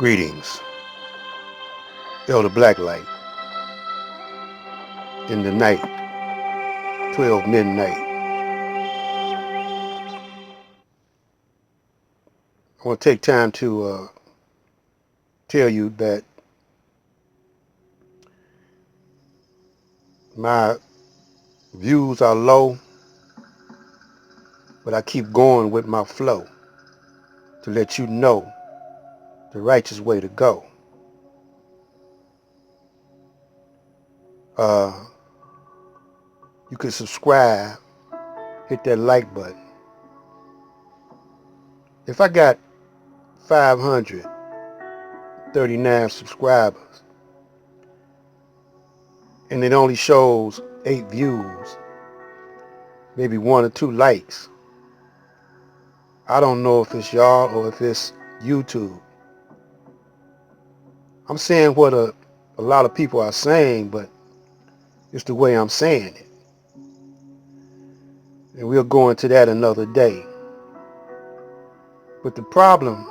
Greetings, Elder Blacklight, in the night, 12 midnight. I want to take time to tell you that my views are low, but I keep going with my flow to let you know the righteous way to go. Uh, you can subscribe, hit that like button. If I got 539 subscribers and it only shows 8 views, maybe 1 or 2 likes, I don't know if it's y'all or if it's YouTube. I'm saying what a lot of people are saying, but it's the way I'm saying it. And we'll go into that another day. But the problem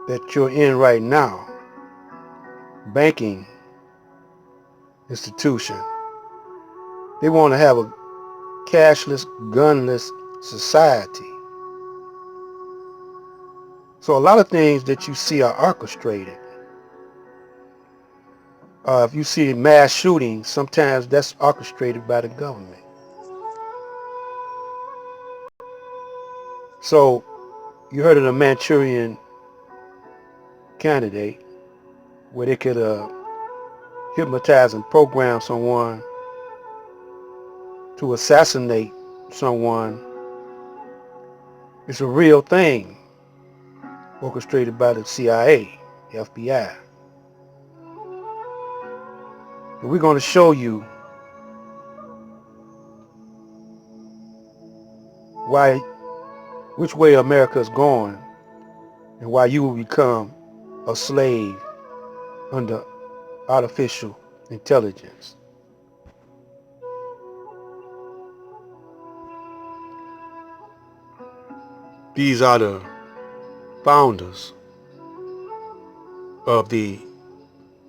that you're in right now, banking institution, they want to have a cashless, gunless society. So a lot of things that you see are orchestrated. If you see mass shootings, sometimes that's orchestrated by the government. So you heard of the Manchurian candidate, where they could hypnotize and program someone to assassinate someone. It's a real thing, orchestrated by the CIA, the FBI. And we're going to show you which way America is going, and why you will become a slave under artificial intelligence. These are the founders of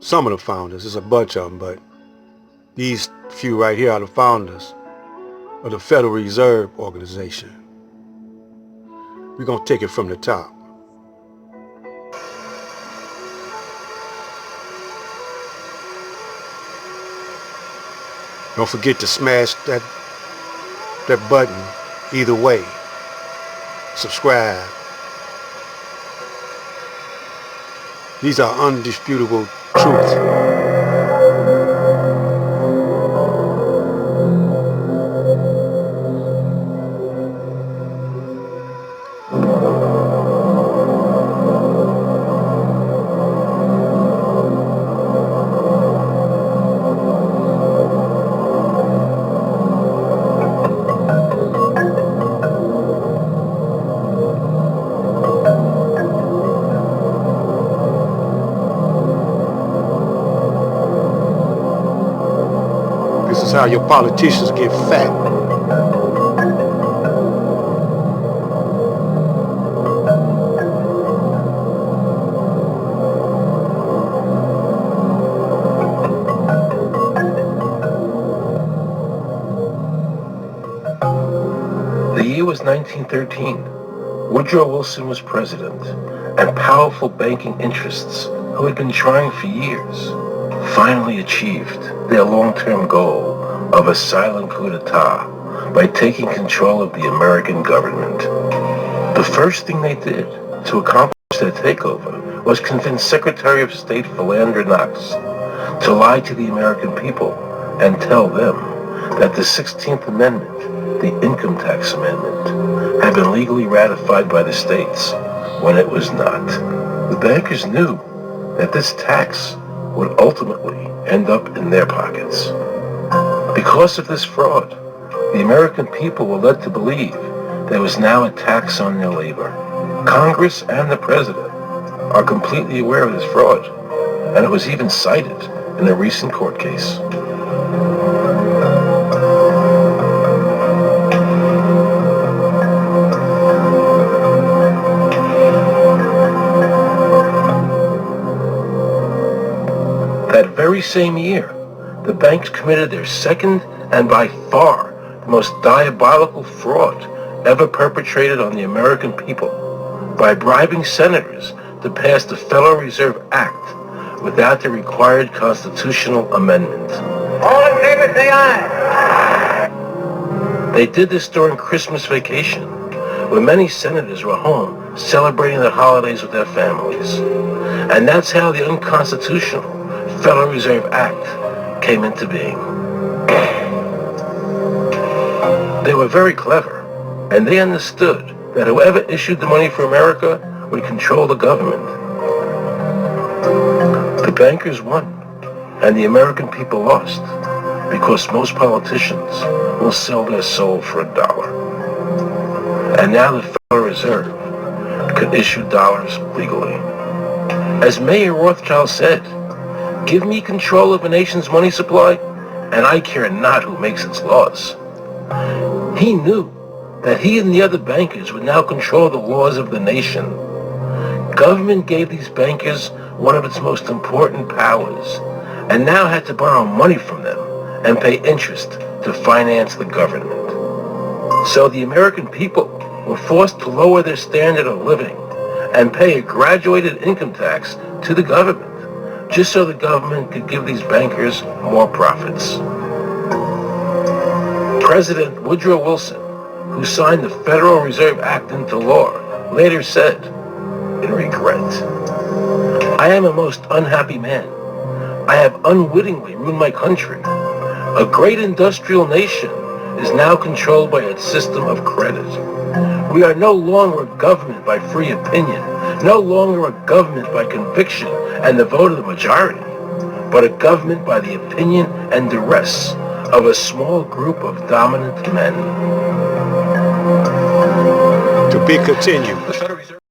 some of the founders. There's a bunch of them, but these few right here are the founders of the Federal Reserve Organization. We're going to take it from the top. Don't forget to smash that button either way. Subscribe. These are undisputable truths. This is how your politicians get fat. The year was 1913. Woodrow Wilson was president, and powerful banking interests who had been trying for years finally achieved their long-term goal of a silent coup d'etat by taking control of the American government. The first thing they did to accomplish their takeover was convince Secretary of State Philander Knox to lie to the American people and tell them that the 16th Amendment, the Income Tax Amendment, had been legally ratified by the states when it was not. The bankers knew that this tax would ultimately end up in their pockets. Because of this fraud, the American people were led to believe there was now a tax on their labor. Congress and the President are completely aware of this fraud, and it was even cited in a recent court case. very same year, the banks committed their second and by far the most diabolical fraud ever perpetrated on the American people by bribing senators to pass the Federal Reserve Act without the required constitutional amendment. All in favor, say aye. They did this during Christmas vacation, when many senators were home celebrating the holidays with their families. And that's how the unconstitutional Federal Reserve Act came into being. They were very clever, and they understood that whoever issued the money for America would control the government. The bankers won, and the American people lost, because most politicians will sell their soul for $1. And now the Federal Reserve could issue dollars legally. As Mayor Rothschild said, "Give me control of a nation's money supply, and I care not who makes its laws." He knew that he and the other bankers would now control the laws of the nation. Government gave these bankers one of its most important powers, and now had to borrow money from them and pay interest to finance the government. So the American people were forced to lower their standard of living and pay a graduated income tax to the government, just so the government could give these bankers more profits. President Woodrow Wilson, who signed the Federal Reserve Act into law, later said, in regret, "I am a most unhappy man. I have unwittingly ruined my country. A great industrial nation is now controlled by its system of credit. We are no longer a government by free opinion, no longer a government by conviction and the vote of the majority, but a government by the opinion and duress of a small group of dominant men." To be continued. The Federal Reserve